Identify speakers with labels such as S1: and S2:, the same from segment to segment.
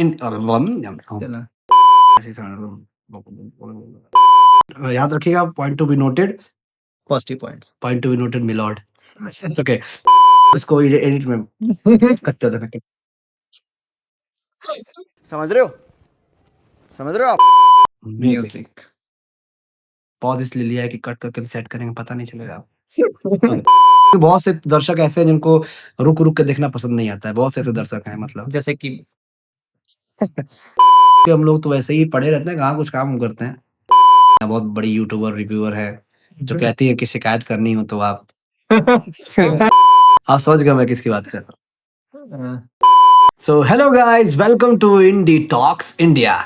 S1: चला।
S2: याद रखिएगा, point to be noted,
S1: positive points.
S2: Point to be noted milord. Okay, इसको एडिट में कट कर देना।
S3: समझ रहे हो आप?
S1: म्यूजिक।
S2: पॉज इसलिए लिया है कि कट करके सेट करेंगे, पता नहीं चलेगा। बहुत से दर्शक ऐसे हैं जिनको रुक रुक के देखना पसंद नहीं आता है, बहुत से ऐसे दर्शक हैं, मतलब
S1: जैसे कि
S2: कि हम लोग तो वैसे ही पढ़े रहते हैं, कहाँ कुछ काम करते हैं। बहुत बड़ी यूट्यूबर रिव्यूअर है जो कहती है कि शिकायत करनी हो तो आप समझ गए मैं किसकी बात कर रहा हूँ। So hello guys, welcome to indie talks India.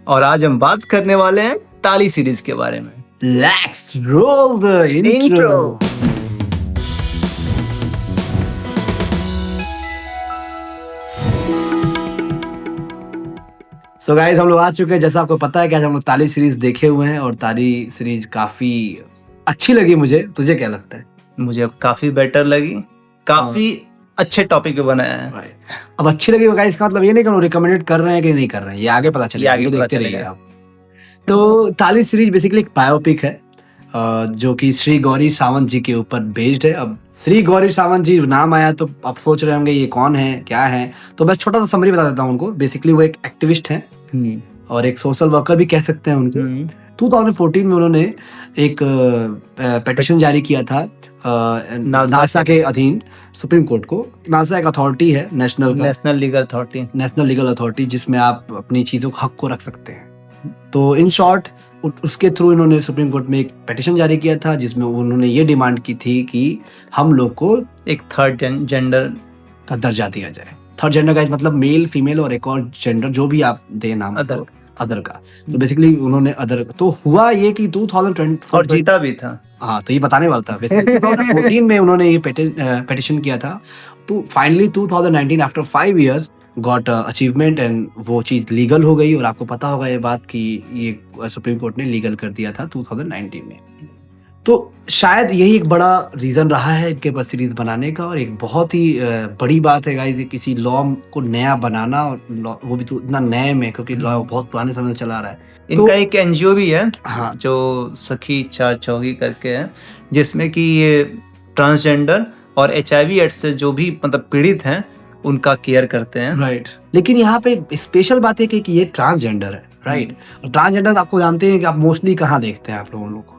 S1: और आज हम बात करने वाले हैं ताली सीरीज के बारे में।
S2: Let's roll the intro. So guys, हम लोग आ चुके हैं, जैसा आपको पता है कि आज हम लोग ताली सीरीज देखे हुए हैं और ताली सीरीज काफी अच्छी लगी मुझे। तुझे क्या लगता है?
S1: मुझे काफी बेटर लगी, काफी अच्छे टॉपिक पे बनाया है।
S2: अब अच्छी लगी गाइस, इसका मतलब ये नहीं कि हम रिकमेंडेड कर रहे हैं कि नहीं कर रहे हैं, ये आगे पता चलेगा,
S1: आगे
S2: देखते
S1: पता
S2: रहिए
S1: चलेगा।
S2: आप। तो ताली सीरीज बेसिकली एक बायोपिक है जो कि श्री गौरी सावंत जी के ऊपर बेस्ड है। अब श्री गौरी सावंत जी नाम आया तो आप सोच रहे होंगे ये कौन है, क्या है, तो मैं छोटा सा समरी बता देता हूँ उनको। बेसिकली वो एक एक्टिविस्ट हैं और एक सोशल वर्कर भी कह सकते हैं उनको। 2014 में उन्होंने एक पेटिशन जारी किया था नासा के अधीन सुप्रीम कोर्ट को। नासा एक अथॉरिटी है, नेशनल लीगल अथॉरिटी, जिसमें आप अपनी चीजों को हक को रख सकते हैं। तो इन शॉर्ट उसके थ्रू इन्होंने सुप्रीम कोर्ट में एक पेटिशन जारी किया था जिसमें उन्होंने ये डिमांड की थी कि हम लोग को
S1: एक थर्ड जेंडर
S2: का दर्जा दिया जाए। थर्ड जेंडर का मतलब मेल, फीमेल और एक और जेंडर जो भी आप दे नाम अदर का। तो बेसिकली उन्होंने अदर, तो हुआ ये कि 2020
S1: और जीता भी था।
S2: हाँ, तो ये बताने वाला था। बेसिकली 2014 में उन्होंने ये पेटिशन किया था। तो finally 2019 after 5 years got achievement and वो चीज लीगल हो गई। और आपको पता होगा ये बात कि ये सुप्रीम कोर्ट ने लीगल कर दिया था 2019 में। तो शायद यही एक बड़ा रीजन रहा है इनके पास सीरीज बनाने का। और एक बहुत ही बड़ी बात है गाइस, किसी लॉ को नया बनाना, और वो भी तो इतना नए में, क्योंकि लॉ बहुत पुराने समय से चला रहा है।
S1: इनका एक एनजीओ भी है,
S2: हाँ,
S1: जो सखी 4 करके है, जिसमें कि ये ट्रांसजेंडर और HIV एड्स से जो भी मतलब पीड़ित हैं उनका केयर करते हैं।
S2: राइट। लेकिन यहाँ पे स्पेशल बात है कि ये ट्रांसजेंडर है, राइट। और ट्रांसजेंडर आपको जानते हैं कि आप मोस्टली कहाँ देखते हैं आप लोगों को।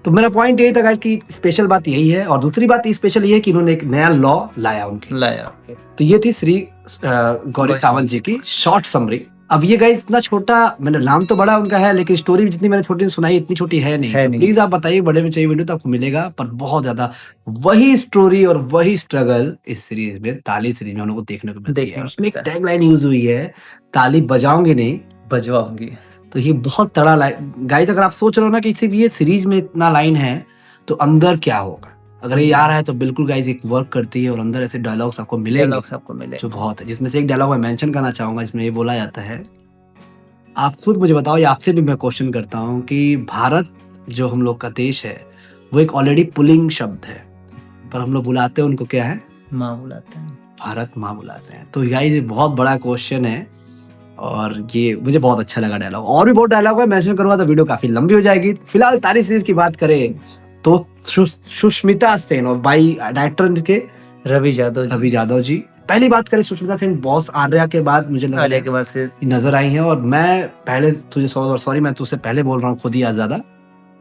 S2: तो मेरा पॉइंट यही था कि स्पेशल बात यही है। और दूसरी बात स्पेशल ये है कि इन्होंने एक नया लॉ लाया। तो ये थी श्री गौरी सावंत जी की शॉर्ट समरी। अब ये गाइस इतना छोटा, मैंने नाम तो बड़ा उनका है लेकिन स्टोरी जितनी मैंने छोटी सुनाई इतनी छोटी है नहीं। तो प्लीज आप बताइए, बड़े में चाहिए वीडियो तो आपको मिलेगा, पर बहुत ज्यादा वही स्टोरी और वही स्ट्रगल इस सीरीज में, ताली सीरीज में उनको देखने को मिलता है। उसमें एक टैगलाइन यूज हुई है, ताली बजाओगे नहीं
S1: बजवाओगे।
S2: तो ये बहुत तड़ा गाइस, अगर आप सोच रहे हो ना कि सिर्फ ये सीरीज में इतना लाइन है तो अंदर क्या होगा, अगर ये आ रहा है तो बिल्कुल गाइस एक वर्क करती है। और अंदर ऐसे डायलॉग्स आपको मिलेंगे जो बहुत है, जिसमें से एक डायलॉग मैं मेंशन करना चाहूंगा। इसमें ये बोला जाता है, आप खुद मुझे बताओ, या आपसे भी मैं क्वेश्चन करता हूँ कि भारत जो हम लोग का देश है वो एक ऑलरेडी पुलिंग शब्द है, पर हम लोग बुलाते हैं उनको क्या है,
S1: माँ बुलाते हैं।
S2: भारत माँ बुलाते हैं। तो गाइस ये बहुत बड़ा क्वेश्चन है और ये मुझे बहुत अच्छा लगा डायलॉग। और भी बहुत डायलॉग है, मेंशन करूंगा तो वीडियो काफी लंबी हो जाएगी। फिलहाल ताली सीरीज की बात करें तो सुष्मिता सेन और बाई डायरेक्टर के रवि यादव जी। पहली बात करें सुष्मिता सेन, बॉस आर्या के बाद मुझे
S1: आर्या के बाद से
S2: नजर आई हैं। और मैं पहले तुझे सॉरी मैं तुझसे पहले बोल रहा हूँ खुद ही आज ज्यादा,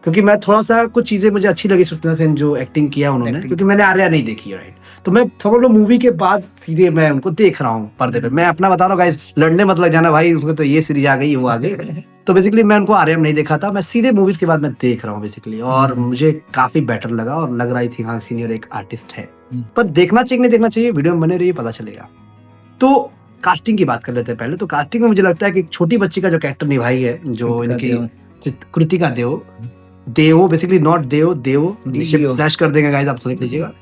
S2: क्योंकि मैं थोड़ा सा कुछ चीजें मुझे अच्छी लगी सुष्मिता सेन जो एक्टिंग किया उन्होंने, क्योंकि मैंने आर्या नहीं देखी है, राइट। तो मैं समझ लो मूवी के बाद सीधे मैं उनको देख रहा हूँ पर्दे पे। मैं अपना बता रहा हूँ गाइस, लड़ने मत लग जाना भाई, उसमें तो ये सीरीज आ गई वो आ गई। तो बेसिकली मैं उनको आर्या में नहीं देखा था, मैं सीधे मूवीज के बाद मैं देख रहा हूँ बेसिकली। और मुझे काफी बेटर लगा और लग रही थी हाँ सीनियर एक आर्टिस्ट है। पर देखना चाहिए नहीं देखना चाहिए, वीडियो में बने रहिए, पता चलेगा। तो कास्टिंग की बात कर लेते हैं पहले। तो कास्टिंग में मुझे लगता है कि छोटी बच्ची का जो कैरेक्टर निभाई है, जो इनकी कृतिका देव बेसिकली नॉट देव नीचे फ्लैश कर देंगे गाइस, आप सुन लीजिएगा।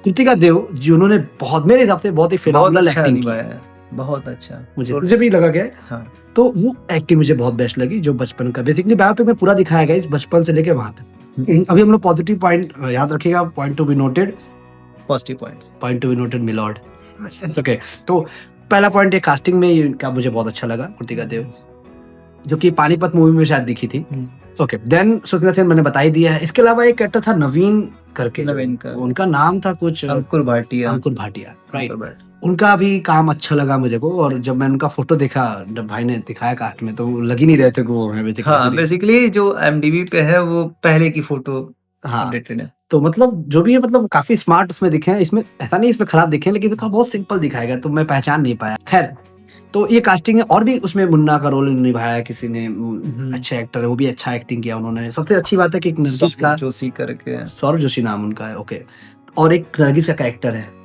S2: कृतिका देव जी, उन्होंने बहुत मेरे हिसाब से बहुत ही फिनोमिनल एक्टिंग की है, बहुत अच्छा। मुझे भी लगा क्या हाँ। तो वो एक्टिंग मुझे बहुत बेस्ट लगी, जो बचपन का बेसिकली बायोपिक में पूरा दिखाया गया, इस बचपन से लेके वहां तक। अभी हम लोग पॉजिटिव पॉइंट याद रखिएगा, point to be noted,
S1: positive points,
S2: point to be noted milord. Okay, तो पहला पॉइंट है कास्टिंग में इनका मुझे बहुत अच्छा लगा, कृतिका देव, जो कि पानीपत मूवी में शायद दिखी थी। ओके, देन सुष्मिता सेन मैंने बता ही दिया है। इसके अलावा एक एक्टर था नवीन करके,
S1: नवीन का
S2: उनका नाम था कुछ
S1: अंकुर भाटिया,
S2: राइट। उनका भी काम अच्छा लगा मुझे को, और जब मैंने उनका फोटो देखा, जब भाई ने दिखाया कास्ट में, तो वो लग ही नहीं रहे थे कि वो है बेसिकली।
S1: हाँ, बेसिकली जो IMDb पे है वो पहले की फोटो
S2: हाँ,
S1: अपडेटेड है।
S2: तो मतलब जो भी है, मतलब काफी स्मार्ट उसमें दिखे हैं। इसमें ऐसा नहीं इसमें खराब दिखे हैं, लेकिन थोड़ा बहुत सिंपल दिखाया गया, तो मैं पहचान नहीं पाया। खैर, तो ये कास्टिंग है। और भी उसमें मुन्ना का रोल निभाया किसी ने, अच्छे एक्टर है, वो भी अच्छा एक्टिंग किया उन्होंने। सबसे अच्छी बात है कि एक नरगिस का,
S1: जोशी करके,
S2: सौरभ जोशी नाम उनका है, ओके, और एक नरगिस का कैरेक्टर है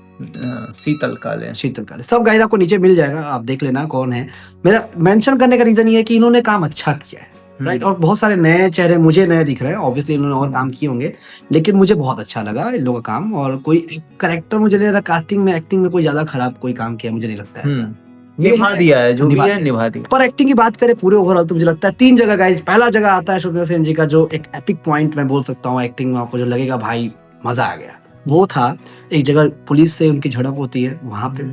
S1: शीतल काले।
S2: सब गाइस आपको नीचे मिल जाएगा, आप देख लेना कौन है। मेरा मेंशन करने का रीजन ये है कि इन्होंने काम अच्छा किया है, राइट। और बहुत सारे नए चेहरे मुझे नए दिख रहे हैं, ऑब्वियसली इन्होंने और काम किए होंगे, लेकिन मुझे बहुत अच्छा लगा इन लोगों का काम। और कोई कैरेक्टर मुझे लग रहा है कास्टिंग में, एक्टिंग में कोई ज्यादा खराब कोई काम किया मुझे नहीं लगता है ऐसा।
S1: निभा दिया है, जो भी है निभा दिया।
S2: पर एक्टिंग की बात करें पूरे ओवरऑल, तो मुझे लगता है 3 जगह गाइस। पहला जगह आता है सुष्मिता सेन जी का, जो एक एपिक पॉइंट मैं बोल सकता हूँ एक्टिंग में, आपको जो लगेगा भाई मजा आ गया, वो था एक जगह पुलिस से उनकी झड़प होती है, वहां पे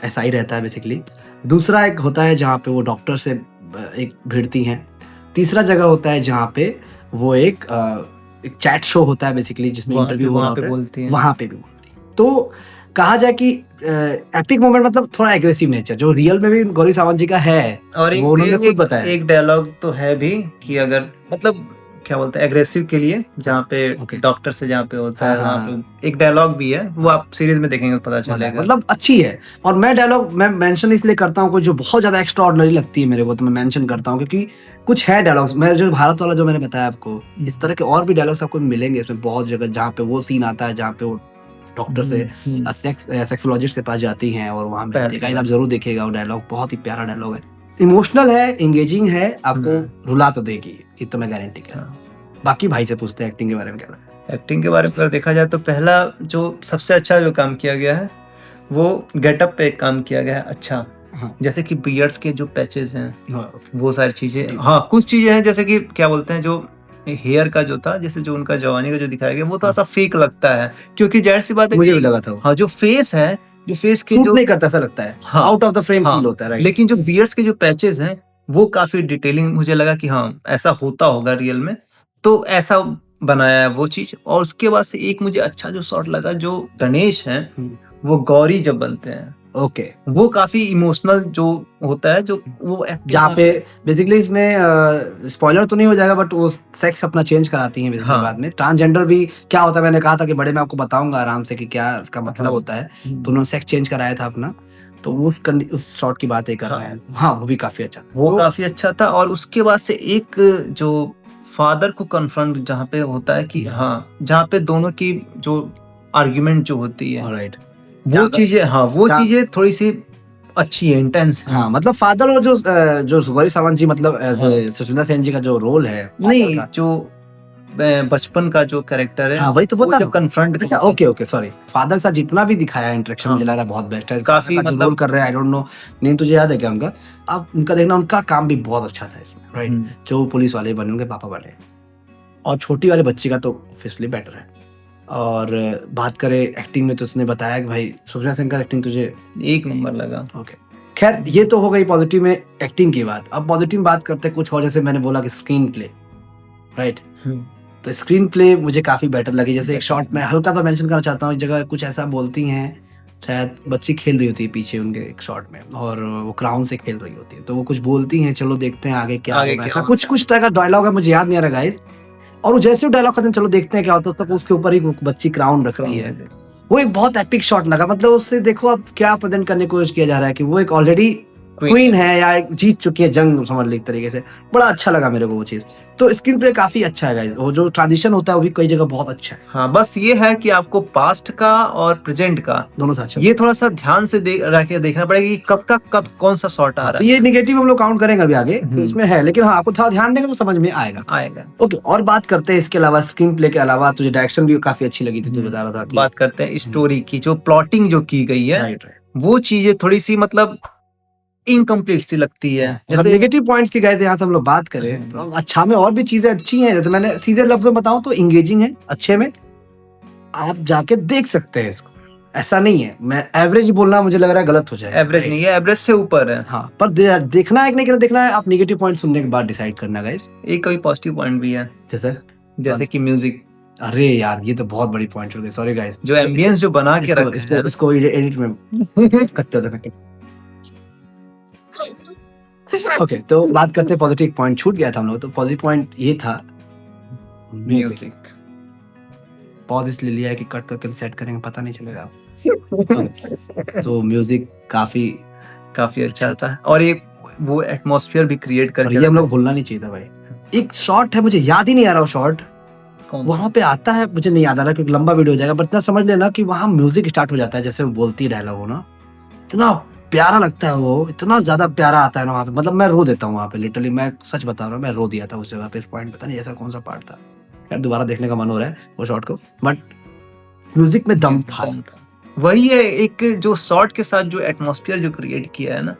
S2: ऐसा ही रहता है बेसिकली। दूसरा एक होता है जहाँ पे वो डॉक्टर से एक भिड़ती हैं। तीसरा जगह होता है जहाँ पे वो एक चैट शो होता है बेसिकली, जिसमें इंटरव्यू हो रहा होता है, वहां पे भी बोलती है। तो कहा जाए कि एपिक मोमेंट मतलब थोड़ा एग्रेसिव नेचर, जो रियल में भी गौरी सावंत जी का है,
S1: और
S2: वो उन्होंने खुद बताया।
S1: एक डायलॉग तो है भी कि अगर मतलब क्या बोलते हैं एग्रेसिव के लिए, जहाँ पे डॉक्टर से जहाँ पे होता है, वहाँ पे एक डायलॉग भी है, वो आप सीरीज में देखेंगे तो पता चलेगा।
S2: मतलब अच्छी है। और मैं डायलॉग मैं मेंशन इसलिए करता हूँ, जो बहुत ज्यादा एक्स्ट्रा ऑर्डिनरी लगती है मेरे को, तो मैं मेंशन करता हूँ, क्योंकि कुछ है डायलॉग्स, मैं जो भारत वाला जो मैंने बताया आपको, इस तरह के और भी डायलॉग्स आपको मिलेंगे इसमें बहुत जगह, जहाँ पे वो सीन आता है जहाँ पे वो डॉक्टर से सेक्सोलॉजिस्ट के पास जाती हैं, और वहाँ पे आप जरूर देखिएगा, वो डायलॉग बहुत ही प्यारा डायलॉग है, इमोशनल है, एंगेजिंग है, आपको रुला तो देगी, ये तो मैं गारंटी कर रहा हूँ। बाकी भाई से पूछते हैं एक्टिंग के बारे में क्या लगता है।
S1: एक्टिंग के बारे में अगर देखा जाए तो पहला जो सबसे अच्छा जो काम किया गया है, वो गेटअप पे काम किया गया है अच्छा। जैसे कि बियर्ड्स के जो पैचेस हैं, वो सारी चीजें, हाँ कुछ चीजें हैं, जैसे कि क्या बोलते हैं, जो हेयर का जो था, जैसे जो उनका जवानी का जो दिखाया गया, वो थोड़ा सा फेक लगता है, क्योंकि जाहिर सी बात है,
S2: मुझे भी लगा था।
S1: हाँ, जो फेस है, जो फेस के जो
S2: नहीं करता ऐसा लगता है, out of the frame feel होता है,
S1: लेकिन जो बियर्ड्स के जो पैचेस हैं, वो काफी डिटेलिंग मुझे लगा कि हाँ ऐसा होता होगा रियल में, तो ऐसा बनाया है वो चीज। और उसके बाद से एक मुझे अच्छा जो शॉट लगा, जो गणेश हैं वो गौरी जब बनते हैं,
S2: ओके,
S1: वो काफी इमोशनल जो होता है, जो वो
S2: जहाँ पे बेसिकली इसमें स्पॉइलर तो नहीं हो जाएगा, बट वो सेक्स अपना चेंज कराती हैं बाद में। ट्रांसजेंडर भी क्या होता है, मैंने कहा था कि बड़े में आपको बताऊंगा आराम से कि क्या इसका मतलब होता है, तो उन्होंने सेक्स चेंज कराया था अपना, तो उस शॉट की बात कर रहे हैं। हाँ, वो भी काफी अच्छा,
S1: वो काफी अच्छा था। और उसके बाद से एक जो फादर को कन्फ्रंट जहाँ पे होता है कि हाँ, जहाँ पे दोनों की जो आर्ग्यूमेंट जो होती है,
S2: राइट,
S1: वो चीजें, हाँ वो चीजें थोड़ी सी अच्छी है, इंटेंस है।
S2: हाँ, मतलब फादर और जो गौरी सावंत जी, मतलब सुष्मिता सेन जी का जो रोल है,
S1: नहीं जो बचपन का जो कैरेक्टर है,
S2: हाँ, वही तो
S1: वो जब कन्फ्रंट,
S2: ओके सॉरी, फादर सा जितना भी दिखाया इंटरेक्शन, मुझे लग रहा है बहुत बेस्ट है।
S1: काफी
S2: मतलब रोल कर रहे हैं, आई डोंट नो, नहीं तुझे याद है क्या उनका, अब उनका देखना, उनका काम भी बहुत अच्छा था इसमें, राइट, जो पुलिस वाले बने, उनके पापा बने, और छोटी वाले बच्ची का तो ऑब्वियसली बेटर है। और बात करें एक्टिंग में, तो उसने बताया कि भाई सुष्मिता सेन का एक्टिंग तुझे
S1: एक नंबर लगा।
S2: ओके, खैर ये तो हो गई पॉजिटिव में एक्टिंग की बात। अब पॉजिटिव बात करते हैं कुछ और, जैसे मैंने बोला कि स्क्रीन प्ले, राइट, तो स्क्रीन प्ले मुझे काफी बेटर लगी। जैसे एक शॉट में हल्का सा मेंशन करना चाहता हूँ, एक जगह कुछ ऐसा बोलती हैं, शायद बच्ची खेल रही होती है पीछे उनके एक शॉट में, और वो क्राउन से खेल रही होती है, तो वो कुछ बोलती हैं, चलो देखते हैं आगे क्या होगा, ऐसा कुछ तरह का डायलॉग है, मुझे याद नहीं आ रहा गाइस। और वो जैसे डायलॉग खत्म, चलो देखते हैं क्या होता है, तब उसके ऊपर ही बच्ची क्राउन रखती है। वो एक बहुत एपिक शॉट लगा, मतलब उससे देखो अब क्या प्रेजेंट करने की कोशिश किया जा रहा है कि वो एक ऑलरेडी क्वीन है, या एक जीत चुकी है जंग, समझ ली तरीके से। बड़ा अच्छा लगा मेरे को वो चीज। तो स्क्रीन प्ले काफी अच्छा है गाइस, वो जो ट्रांजिशन होता है वो भी कई जगह बहुत अच्छा है।
S1: हाँ, बस ये है कि आपको पास्ट का और प्रेजेंट का
S2: दोनों से अच्छा,
S1: ये थोड़ा सा ध्यान से देखना पड़ेगा कि कब का कब कौन सा शॉट आ रहा है।
S2: ये नेगेटिव हम लोग काउंट करेंगे अभी आगे, तो इसमें है, लेकिन हाँ आपको थोड़ा ध्यान देंगे तो समझ में आएगा। ओके, और बात करते हैं इसके अलावा, स्क्रीन प्ले के अलावा तुझे डायरेक्शन भी काफी अच्छी लगी थी, तू बता रहा था।
S1: बात करते हैं स्टोरी की, जो प्लॉटिंग जो की गई है, वो चीजें थोड़ी सी मतलब इनकम्प्लीट सी लगती है।
S2: जैसे नेगेटिव पॉइंट्स की गए थे यहाँ से हम लोग बात करें, तो अच्छा में और भी चीजें अच्छी हैं। जैसे मैंने सीधे लफ्ज में बताऊं तो इंगेजिंग है, अच्छे में आप जाके देख सकते हैं इसको, ऐसा नहीं है, मैं एवरेज बोलना मुझे लग रहा है गलत हो जाएगा।
S1: एवरेज नहीं है, एवरेज से ऊपर है।
S2: हाँ, पर देखना है कि नहीं देखना है, आप नेगेटिव पॉइंट सुनने के बाद डिसाइड करना गाइस।
S1: एक कोई पॉजिटिव पॉइंट भी है, जैसे कि म्यूजिक।
S2: अरे यार ये तो बहुत बड़ी पॉइंट हो गई, सॉरी गाइस।
S1: जो एम्बियंस जो बना के रखा है,
S2: इसको एडिट में कट कर देना। ओके, तो बात करते हैं पॉजिटिव पॉइंट, छूट गया था हम लोग। तो पॉजिटिव पॉइंट ये था
S1: म्यूजिक।
S2: पॉज इसलिए लिया है कि कट करके सेट करेंगे पता नहीं चलेगा। तो म्यूजिक काफी
S1: अच्छा था, और एक वो एटमॉस्फेयर भी क्रिएट
S2: और
S1: करके
S2: ये हम लोग भूलना नहीं चाहिए था भाई। एक शॉट है, मुझे याद ही नहीं आ रहा वो शॉट, वहां पे आता है, मुझे नहीं याद आ रहा क्योंकि लंबा वीडियो हो जाएगा, बट इतना समझ लेना कि वहां म्यूजिक स्टार्ट हो जाता है, जैसे वो बोलती है डायलॉग हो ना, इतना प्यारा लगता है वो, इतना ज्यादा प्यारा आता है ना वहां पे, मतलब मैं रो देता हूँ वहां पे, लिटरली मैं सच बता रहा हूँ, मैं रो दिया था उस जगह पे। पॉइंट पता नहीं ऐसा कौन सा पार्ट था, यार दोबारा देखने का मन हो रहा है वो शॉट को, बट म्यूजिक में दम था।
S1: वही है, एक जो शॉट के साथ जो एटमॉस्फेयर जो क्रिएट किया है ना,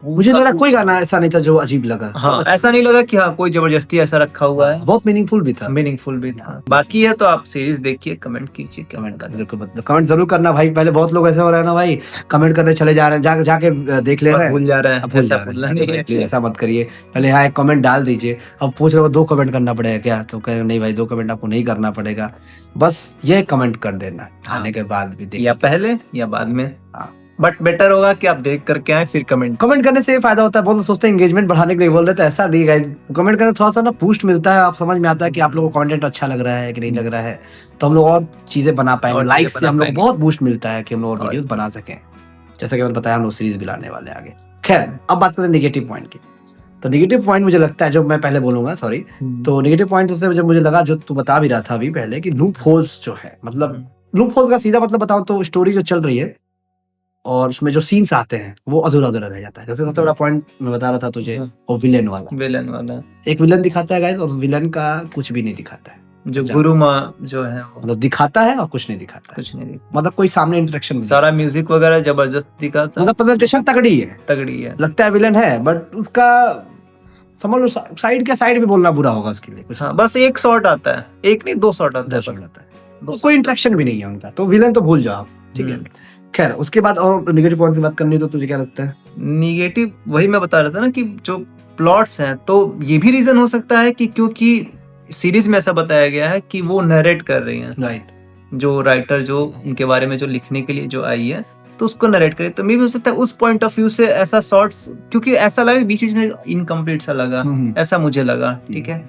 S2: मुझे लगा कोई गाना ऐसा नहीं था जो अजीब लगा।
S1: हाँ, ऐसा नहीं लगा कि हाँ कोई जबरदस्ती ऐसा रखा हुआ है,
S2: बहुत मीनिंगफुल भी था।
S1: बाकी है तो आप सीरीज देखिए, कमेंट कीजिए,
S2: कमेंट जरूर करना भाई। पहले बहुत लोग ऐसा हो रहा है ना भाई, कमेंट करने चले जा रहे हैं, जाके देख ले रहे हैं,
S1: भूल जा रहे हैं।
S2: ऐसा मत करिए, पहले यहाँ एक कमेंट डाल दीजिए। अब पूछ रहे हो 2 कमेंट करना पड़ेगा क्या, तो कह रहे नहीं भाई 2 कमेंट आपको नहीं करना पड़ेगा, बस ये कमेंट कर देना आने के बाद भी,
S1: या पहले या बाद में, बट बेटर होगा कि आप देख करके आए फिर कमेंट
S2: करने से फायदा होता है। बहुत लोग सोचते हैं एंगेजमेंट बढ़ाने के लिए बोल रहे थे, ऐसा नहीं गाइस, कमेंट करने थोड़ा सा ना बूस्ट मिलता है, आप समझ में आता है कि आप लोगों को कंटेंट अच्छा लग रहा है कि नहीं लग रहा है, तो हम लोग और चीजें बना पाएंगे। लाइक से हम लोग बहुत बूस्ट मिलता है कि हम लोग और वीडियोस बना सकें, जैसा कि मैंने बताया हम लोग सीरीज भी लाने वाले आगे। खैर अब बात करते हैं नेगेटिव पॉइंट की। तो नेगेटिव पॉइंट मुझे लगता है, जो मैं पहले बोलूंगा, सॉरी, तो नेगेटिव पॉइंट उससे मुझे लगा, जो तू बता भी रहा था अभी पहले, कि लूप होल्स जो है, मतलब लूप होल्स का सीधा मतलब बताऊं तो स्टोरी जो चल रही है और उसमें जो सीन्स आते हैं वो अधूरा रह जाता है। जैसे सबसे बड़ा पॉइंट मैं बता रहा था तुझे, वो विलेन वाला एक विलन दिखाता है गाइस, और विलन का कुछ भी नहीं दिखाता है,
S1: जो गुरु माँ जो है
S2: मतलब दिखाता है और कुछ नहीं दिखाता, मतलब कोई सामने इंटरेक्शन,
S1: सारा म्यूजिक वगैरह जबरदस्त दिखाता,
S2: मतलब प्रेजेंटेशन तगड़ी है, लगता है विलन है, बट उसका समझ लो साइड भी बोलना बुरा होगा उसके लिए कुछ।
S1: हाँ, बस एक शॉट आता है, एक नहीं 2 शॉट आता है,
S2: कोई इंटरेक्शन भी नहीं है उनका, तो विलन तो भूल जाओ, ठीक है। खैर उसके बाद और नेगेटिव पॉइंट की बात करनी, तो तुझे क्या लगता है?
S1: नेगेटिव वही मैं बता रहा था ना, कि जो प्लॉट्स हैं, तो ये भी रीजन हो सकता है कि क्योंकि सीरीज में ऐसा बताया गया है कि वो नरेट कर रही हैं,
S2: राइट,
S1: जो राइटर जो उनके बारे में जो लिखने के लिए जो आई है, तो उसको नरेट करे, तो मे भी हो सकता है उस पॉइंट ऑफ व्यू से ऐसा शॉर्ट्स, क्योंकि ऐसा लगा बीच में इनकम्प्लीट सा लगा, ऐसा मुझे लगा, ठीक है।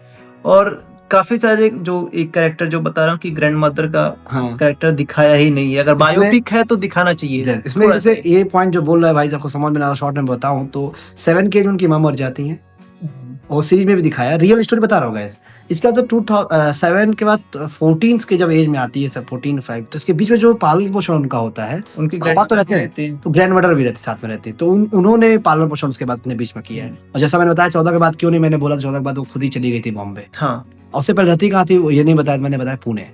S1: और काफी सारे जो एक कैरेक्टर जो बता रहा हूँ कि ग्रैंड मदर का कैरेक्टर दिखाया ही नहीं है, अगर बायोपिक है तो दिखाना चाहिए
S2: इसमें। जैसे ये पॉइंट जो बोल रहा है भाई, आपको समझ में ना शॉर्ट में बताऊं तो 7 के उनकी मां मर जाती हैं, और सीरीज में भी दिखाया, रियल स्टोरी बता रहा हूँ गाइस। इसके बाद 2007 के बाद 14 के जब एज में आती है, सब 14-5, तो इसके बीच में जो पालन पोषण उनका होता है, उनकी पापा तो रहते हैं, तो ग्रैंड मदर भी रहती साथ में रहती है, तो उन्होंने पालन पोषण उसके बाद अपने बीच में किया है। और जैसा मैंने बताया 14 के बाद क्यों नहीं, मैंने बोला 14 के बाद वो खुद ही चली गई थी बॉम्बे।
S1: हाँ,
S2: उससे पहले रहती कहाँ थी वो ये नहीं बताया, मैंने बताया पुणे,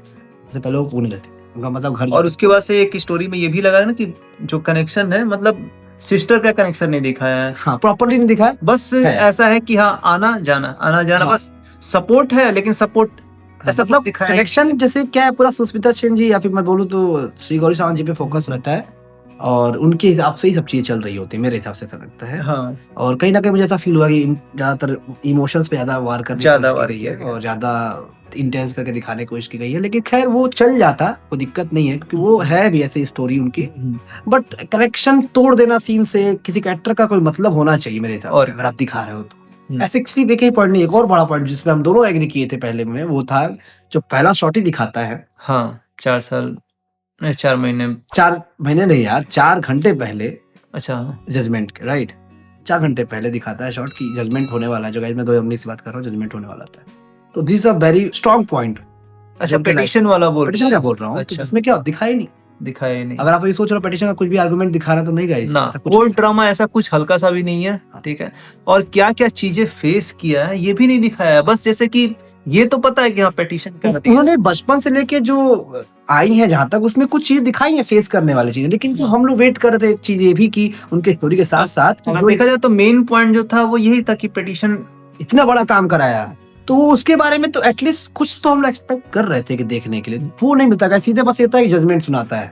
S2: उससे पहले वो पुणे रहती, उनका मतलब घर।
S1: और उसके बाद से एक स्टोरी में ये भी लगा ना कि जो कनेक्शन है, मतलब सिस्टर का कनेक्शन नहीं दिखाया है,
S2: हाँ प्रॉपर्ली नहीं दिखाया,
S1: बस ऐसा है कि हाँ आना जाना बस सपोर्ट है, लेकिन सपोर्ट ऐसा मतलब
S2: कनेक्शन जैसे क्या है, पूरा सुस्मिता सेन जी या फिर मैं बोलूँ तो श्री गौरी सावंत जी पे फोकस रहता है, और उनके हिसाब से ही सब चीजें चल रही होती है, मेरे हिसाब से ऐसा लगता है।
S1: हाँ। और
S2: कहीं ना कहीं मुझे ऐसा फील हुआ कि ज्यादातर इमोशंस पे ज्यादा वार करने की है, और ज्यादा इंटेंस करके दिखाने की कोशिश की गई है, लेकिन खैर वो चल जाता, कोई दिक्कत नहीं है, क्योंकि वो है भी ऐसी स्टोरी उनकी, बट कनेक्शन तोड़ देना सीन से, किसी कैरेक्टर का कोई मतलब होना चाहिए मेरे हिसाब से, अगर आप दिखा रहे हो तो। ऐसे सिर्फ एक ही पॉइंट नहीं, एक और बड़ा पॉइंट जिसपे हम दोनों एग्री किए थे पहले में, वो था जो पहला शॉट ही दिखाता है।
S1: हाँ, 4 महीने
S2: नहीं यार, 4 घंटे पहले,
S1: अच्छा,
S2: जजमेंट के, राइट, 4 घंटे पहले दिखाता है शॉट की जजमेंट होने वाला है, जो गाइस मैं 2019 से बात कर रहा हूँ, जजमेंट होने वाला था। तो this a very strong point.
S1: अच्छा, पेटिशन वाला
S2: पेटिशन क्या बोल रहा हूँ,
S1: अच्छा।
S2: उसमें क्या दिखाया नहीं। अगर आप ये सोच रहे हो पेटिशन का कुछ भी आर्गुमेंट दिखा रहा तो नहीं गाइस,
S1: ना कोई ड्रामा ऐसा कुछ हल्का सा भी नहीं है, ठीक है। और क्या क्या चीजें फेस किया है ये भी नहीं दिखाया है, बस जैसे कि ये तो पता है कि हाँ पेटिशन का
S2: उन्होंने बचपन से लेके जो आई है जहाँ तक, उसमें कुछ चीज दिखाई है फेस करने वाली चीजें, लेकिन जो हम लोग वेट कर रहे थे एक चीज ये भी कि उनके स्टोरी के साथ साथ
S1: देखा जाए तो मेन पॉइंट जो था वो यही था कि पेटिशन
S2: इतना बड़ा काम कराया, तो उसके बारे में तो एटलीस्ट कुछ तो हम लोग एक्सपेक्ट कर रहे थे कि देखने के लिए, वो नहीं मिलता। सीधे बस ये था कि जजमेंट सुनाता है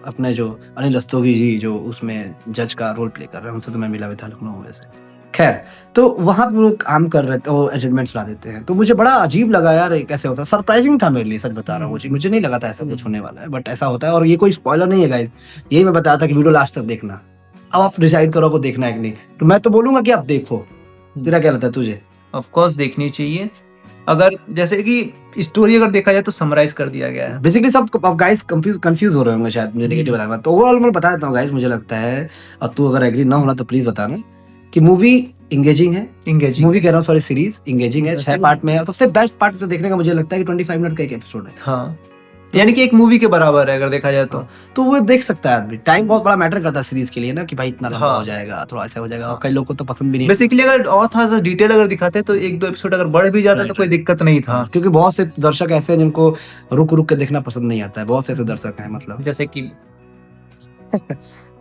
S2: अपने जो अनिल रस्तोगी जी जो उसमें जज का रोल प्ले कर रहे हैं, उनसे तो मैं मिला भी था लखनऊ में से। खैर, तो वहां पे वो काम कर रहे थे, वो जजमेंट सुना देते हैं। तो मुझे बड़ा अजीब लगा यार, कैसे होता है, सरप्राइजिंग था मेरे लिए, सच बता रहा हूँ। मुझे नहीं लगा था ऐसा कुछ होने वाला है, बट ऐसा होता है। और ये कोई स्पॉइलर नहीं है गाइस, यही मैं बताया था कि वीडियो लास्ट तक देखना। अब आप डिसाइड करो को देखना है कि नहीं, तो मैं तो बोलूंगा कि आप देखो। तेरा क्या लगता है तुझे?
S1: ऑफ कोर्स देखनी चाहिए। अगर जैसे कि स्टोरी अगर देखा जाए तो समराइज कर दिया गया है
S2: बेसिकली। सब गाइस कंफ्यूज हो रहे होंगे शायद मुझे नेगेटिव बताना, तो ओवरऑल मैं बता देता हूँ गाइस। मुझे लगता है, और तू अगर एग्री ना होना तो प्लीज बताना, कि मूवी इंगेजिंग है। मूवी कह रहा हूँ, सॉरी, सीरीज इंगेजिंग है। 6 पार्ट में है। सबसे बेस्ट पार्ट तो देखने का मुझे लगता है कि 25 मिनट का एक एपिसोड है।
S1: हाँ, यानी कि एक मूवी के बराबर है अगर देखा जाए
S2: तो वो देख सकता है आदमी। टाइम बहुत बड़ा मैटर करता है सीरीज के लिए ना, कि भाई इतना लंबा हो जाएगा, थोड़ा ऐसा हो जाएगा, और कई लोगों को तो पसंद भी नहीं।
S1: बेसिकली अगर और थोड़ा सा डिटेल अगर दिखाते तो 1-2 एपिसोड अगर बढ़ भी जाता तो कोई दिक्कत नहीं था,
S2: क्योंकि बहुत से दर्शक ऐसे हैं जिनको रुक रुक के देखना पसंद नहीं आता है। बहुत से ऐसे दर्शक हैं, मतलब
S1: जैसे कि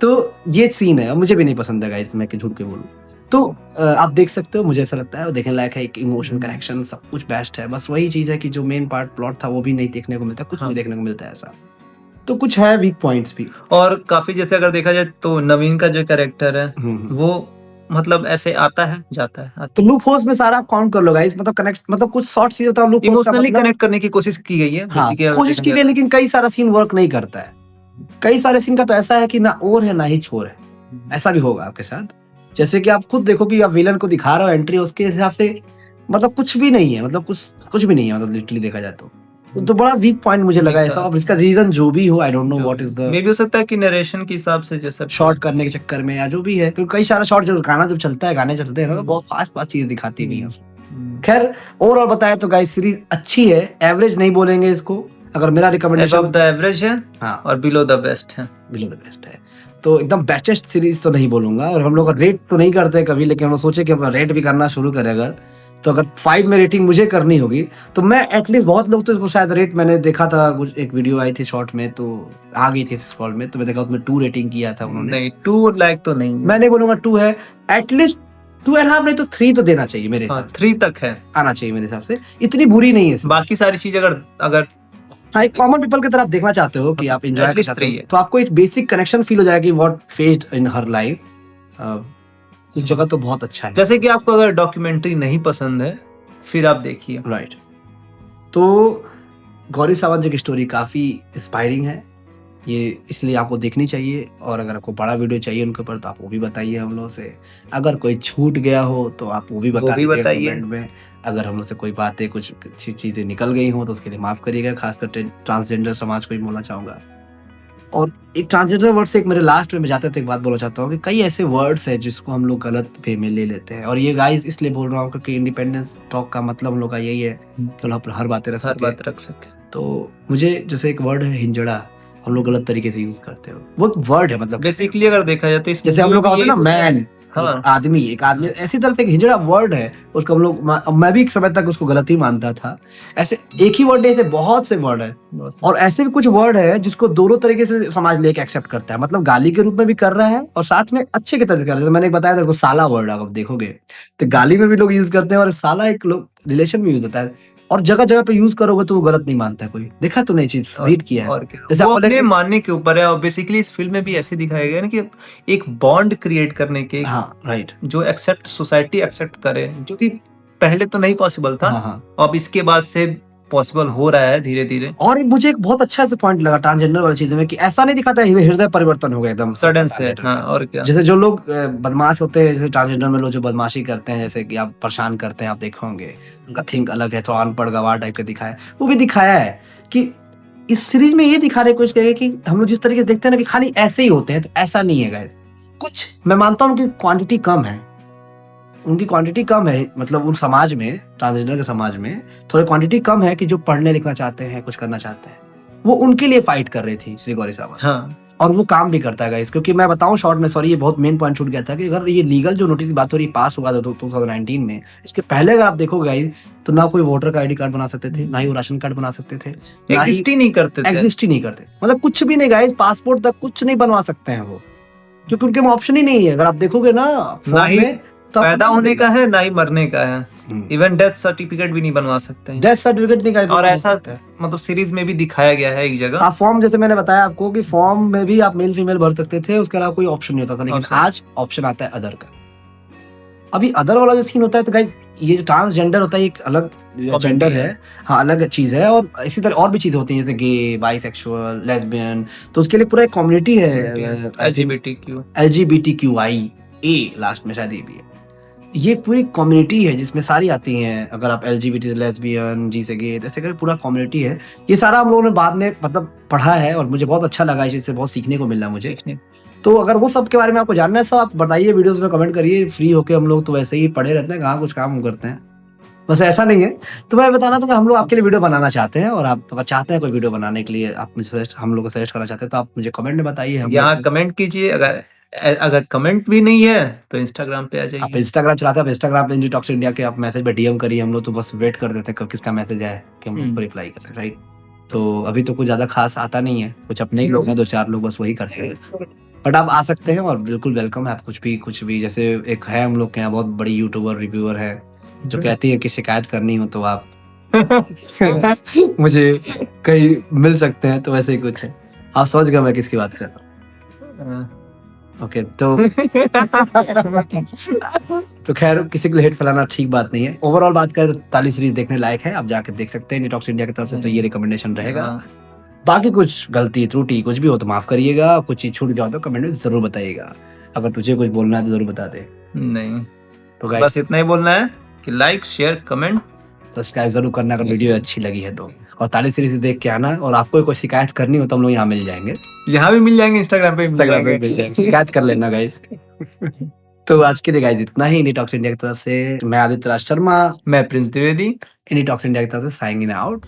S2: तो ये सीन है, और मुझे भी नहीं पसंद है गाइस, मैं झूठ के बोलूं तो। आप देख सकते हो, मुझे ऐसा लगता है, और देखने लायक है। एक इमोशन कनेक्शन सब कुछ बेस्ट है। बस वही चीज है कि जो मेन पार्ट प्लॉट था वो भी नहीं देखने को मिलता, कुछ नहीं देखने को मिलता है ऐसा। तो कुछ है वीक पॉइंट्स भी,
S1: और काफी जैसे अगर देखा जाए तो नवीन का जो कैरेक्टर है वो मतलब ऐसे आता है जाता है।
S2: तो लूप होल्स में सारा काउंट कर लो गाइस, मतलब कनेक्ट, मतलब कुछ शॉर्ट सीन होता है लूप
S1: इमोशनली कनेक्ट करने की कोशिश की गई है।
S2: हाँ, कोशिश की गई, लेकिन कई सारा सीन वर्क नहीं करता है। कई सारे सीन का तो ऐसा है कि ना और है ना ही छोर है। ऐसा भी होगा आपके साथ। जैसे कि आप खुद देखो कि आप विलन को दिखा रहे हो एंट्री, उसके हिसाब से मतलब कुछ भी नहीं है, मतलब कुछ भी नहीं है, मतलब लिटरली देखा जाए तो बड़ा वीक पॉइंट मुझे लगा ऐसा। अब इसका रीजन जो भी हो, I don't know what is the,
S1: may be हो सकता है कि नरेशन के हिसाब से जैसा
S2: शॉर्ट करने के चक्कर में, या जो भी है, क्योंकि कई सारा शॉर्ट जो गाना जब चलता है, गाने चलते हैं ना, तो बहुत फास्ट चीज दिखाती भी है। खैर, ओवरऑल बताया तो गाइस सीरीज अच्छी है। एवरेज नहीं बोलेंगे इसको, अगर मेरा रिकमेंडेशन
S1: अबव द एवरेज है। हाँ, और बिलो द बेस्ट है।
S2: बिलो द बेस्ट है, तो एकदम बेस्टेस्ट सीरीज तो नहीं बोलूंगा। और हम लोग रेट तो नहीं करते कभी, लेकिन हम लोग सोचे कि रेट भी करना शुरू करें अगर, तो अगर 5 में रेटिंग मुझे करनी होगी तो मैं एटलीस्ट, बहुत लोग तो इसको शायद रेट, मैंने देखा था कुछ एक वीडियो आई थी शॉर्ट में, तो आ गई थी स्क्रॉल में, तो मैं देखा उसमें 2 रेटिंग किया था उन्होंने।
S1: नहीं, 2 लाइक तो नहीं,
S2: मैं नहीं बोलूंगा 2 है, एटलीस्ट 2.5 नहीं तो 3 तो देना चाहिए मेरे।
S1: हाँ, 3 तक है,
S2: आना चाहिए मेरे हिसाब से। इतनी बुरी नहीं है।
S1: बाकी सारी चीज अगर
S2: हाँ, एक कॉमन पीपल की तरह आप देखना चाहते हो कि आप एंजॉय कर सकते हो, तो आपको एक बेसिक कनेक्शन फील हो जाएगा कि what faced in her life. कुछ जगह तो बहुत अच्छा है।
S1: जैसे कि आपको अगर डॉक्यूमेंट्री नहीं पसंद है फिर आप देखिए।
S2: राइट। तो गौरी सावंत जी की स्टोरी काफी इंस्पायरिंग है, ये इसलिए आपको देखनी चाहिए। और अगर आपको बड़ा वीडियो चाहिए उनके ऊपर तो आप वो भी बताइए हम लोग से। अगर कोई छूट गया हो तो आप वो भी बताइए कमेंट में। अगर हम लोग से कोई बातें, कुछ अच्छी चीजें निकल गई हो तो उसके लिए माफ करिएगा। खासकर ट्रांसजेंडर समाज को ही बोलना चाहूंगा। और एक ट्रांसजेंडर वर्ड से एक मेरे लास्ट में जाते थे एक बात बोलना चाहता हूँ कि कई ऐसे वर्ड्स हैं जिसको हम लोग गलत वे में ले लेते हैं। और ये गाइस इसलिए बोल रहा हूँ क्योंकि इंडिपेंडेंस टॉक का मतलब हम लोग का यही है तो हम हर बातें रख सके। तो मुझे जैसे एक वर्ड है हिंजड़ा, हम लोग गलत तरीके से यूज करते हो। वो वर्ड है, मतलब
S1: बेसिकली अगर देखा जाए तो
S2: जैसे हम लोग का होता है ना मैन, हाँ, आदमी, एक आदमी, ऐसी तरह से हिजड़ा वर्ड है उसको हम लोग, मैं भी एक समय तक उसको गलत ही मानता था। ऐसे एक ही वर्ड है, ऐसे बहुत से वर्ड है। और ऐसे भी कुछ वर्ड है जिसको दोनों तरीके से समाज लेके एक्सेप्ट करता है, मतलब गाली के रूप में भी कर रहा है और साथ में अच्छे के तरीके से। मैंने बताया था साला वर्ड, आप देखोगे तो गाली में भी लोग यूज करते हैं और साला एक लोग रिलेशन में यूज होता है। और जगह जगह पे यूज करोगे तो वो गलत नहीं मानता है कोई। देखा तूने चीज रीड किया है?
S1: जैसे वो अपने मानने के ऊपर है। और बेसिकली इस फिल्म में भी ऐसे दिखाया गया ना कि एक बॉन्ड क्रिएट करने के,
S2: हाँ, राइट,
S1: जो एक्सेप्ट सोसाइटी एक्सेप्ट करे, जो कि पहले तो नहीं पॉसिबल था। हाँ। अब इसके बाद से पॉसिबल हो रहा है धीरे धीरे।
S2: और मुझे एक बहुत अच्छा से पॉइंट लगा ट्रांसजेंडर वाली चीज में कि ऐसा नहीं दिखाता है हृदय परिवर्तन हो गया एकदम
S1: सडन से। हाँ, और क्या,
S2: जैसे जो लोग बदमाश होते हैं, जैसे ट्रांसजेंडर में लोग जो बदमाशी करते हैं, जैसे कि आप परेशान करते हैं, आप देखोगे उनका थिंक अलग है, थोड़ा अनपढ़ गवार टाइप का दिखाया है। वो भी दिखाया है कि इस सीरीज में ये दिखाने की कोशिश करेगा कि हम लोग जिस तरीके से देखते हैं ना कि खाली ऐसे ही होते हैं, तो ऐसा नहीं है गाइस। कुछ मैं मानता हूँ कि क्वांटिटी कम है, उनकी क्वांटिटी कम है, मतलब उन समाज में, ट्रांसजेंडर के समाज में थोड़ी क्वांटिटी कम है कि जो पढ़ने लिखना चाहते हैं, कुछ करना चाहते हैं। वो उनके लिए फाइट कर रही थी श्री गौरी सावंत।
S1: हाँ।
S2: और वो काम भी करता है गाइस, क्योंकि मैं बताऊं शॉर्ट में, सॉरी ये बहुत मेन पॉइंट छूट गया था, कि अगर ये लीगल जो नोटिस बात हो रही पास हुआ था 2019 में, इसके पहले अगर आप देखोगे गाइस तो ना कोई वोटर का आईडी कार्ड बना सकते थे, ना ही वो राशन कार्ड बना सकते थे,
S1: एग्जिस्ट ही नहीं करते,
S2: मतलब कुछ भी नहीं गाइस, पासपोर्ट तक कुछ नहीं बनवा सकते हैं वो, क्योंकि उनके में ऑप्शन ही नहीं है। अगर आप देखोगे ना ही
S1: पैदा होने का है, ना ही मरने का है, इवन डेथ सर्टिफिकेट भी नहीं बनवा सकते हैं।
S2: डेथ सर्टिफिकेट नहीं
S1: और ऐसा मतलब सीरीज में भी दिखाया गया है एक जगह।
S2: आप फॉर्म, जैसे मैंने बताया आपको कि फॉर्म में भी आप मेल फीमेल भर सकते थे, उसके अलावा कोई ऑप्शन नहीं होता था, लेकिन आज ऑप्शन आता है अदर का। अभी अदर वाला जो सीन होता है, तो गाइस ये जो ट्रांसजेंडर होता है एक अलग जेंडर है, हाँ अलग चीज है। और इसी तरह और भी चीजें होती हैं जैसे गे, बाइसेक्सुअल, लेस्बियन, तो उसके लिए पूरा एक कम्युनिटी है, LGBTQIA लास्ट में शायद ये भी है। ये पूरी कम्युनिटी है जिसमें सारी आती हैं। अगर आप LGBT, लेस्बियन, जी से गे, जैसे कर पूरा कम्युनिटी है। ये सारा हम लोगों ने बाद में मतलब पढ़ा है और मुझे बहुत अच्छा लगा, इससे बहुत सीखने को मिला मुझे। तो अगर वो सब के बारे में आपको जानना है सब, आप बताइए, वीडियोस में कमेंट करिए। फ्री होके हम लोग तो वैसे ही पढ़े रहते हैं, कहाँ कुछ काम करते हैं, बस ऐसा नहीं है। तो मैं बताना था, हम लोग आपके लिए वीडियो बनाना चाहते हैं, और आप अगर चाहते हैं कोई वीडियो बनाने के लिए, आप मुझे हम लोग को सजेस्ट करना चाहते हैं, तो आप मुझे कमेंट में बताइए।
S1: यहाँ कमेंट कीजिए। अगर कमेंट भी नहीं है तो इंस्टाग्राम पे आ जाइए।
S2: आप इंस्टाग्राम चलाते हैं, इंस्टाग्राम पे इंडी टॉक्स इंडिया के आप मैसेज पे DM करिए, हम लोग तो बस वेट कर देते हैं कब किसका मैसेज आए कि हम लोग रिप्लाई करें, राइट। तो अभी तो कुछ ज्यादा खास आता नहीं है, कुछ अपने ही लोग हैं 2-4 लोग, बस वही करते हैं। बट आप आ सकते हैं और बिल्कुल वेलकम है। आप कुछ भी जैसे एक है हम लोग के यहाँ बहुत बड़ी यूट्यूबर रिव्यूअर है जो कहती है कि शिकायत करनी हो तो आप मुझे कहीं मिल सकते हैं, तो वैसे ही कुछ है। आप समझ गए मैं किसकी बात कर रहा हूँ। ओके तो खैर किसी के लिए हेट फैलाना ठीक बात नहीं है। ओवरऑल बात करें तो ताली सीरीज देखने लायक है, आप जाकर देख सकते हैं डिटॉक्स इंडिया की तरफ से, तो ये रिकमेंडेशन रहेगा। बाकी कुछ गलती त्रुटि कुछ भी हो तो माफ करिएगा, कुछ चीज छूट गया हो तो कमेंट में जरूर बताइएगा। अगर तुझे कुछ बोलना है तो जरूर बता दे।
S1: नहीं
S2: तो
S1: बस इतना ही बोलना है कि लाइक शेयर कमेंट
S2: सब्सक्राइब जरूर करना अगर वीडियो अच्छी लगी है तो, और ताली सीरीज देख के आना। और आपको कोई शिकायत करनी हो तो हम लोग यहाँ मिल जाएंगे,
S1: यहाँ भी मिल जाएंगे, इंस्टाग्राम पे मिल जाएंगे,
S2: शिकायत कर लेना गाइस। तो आज के लिए गाइस इतना ही। इंडी टॉक्स इंडिया की तरफ से मैं आदित्य राज शर्मा,
S1: मैं प्रिंस द्विवेदी,
S2: इंडी टॉक्स इंडिया की तरफ से साइनिंग आउट।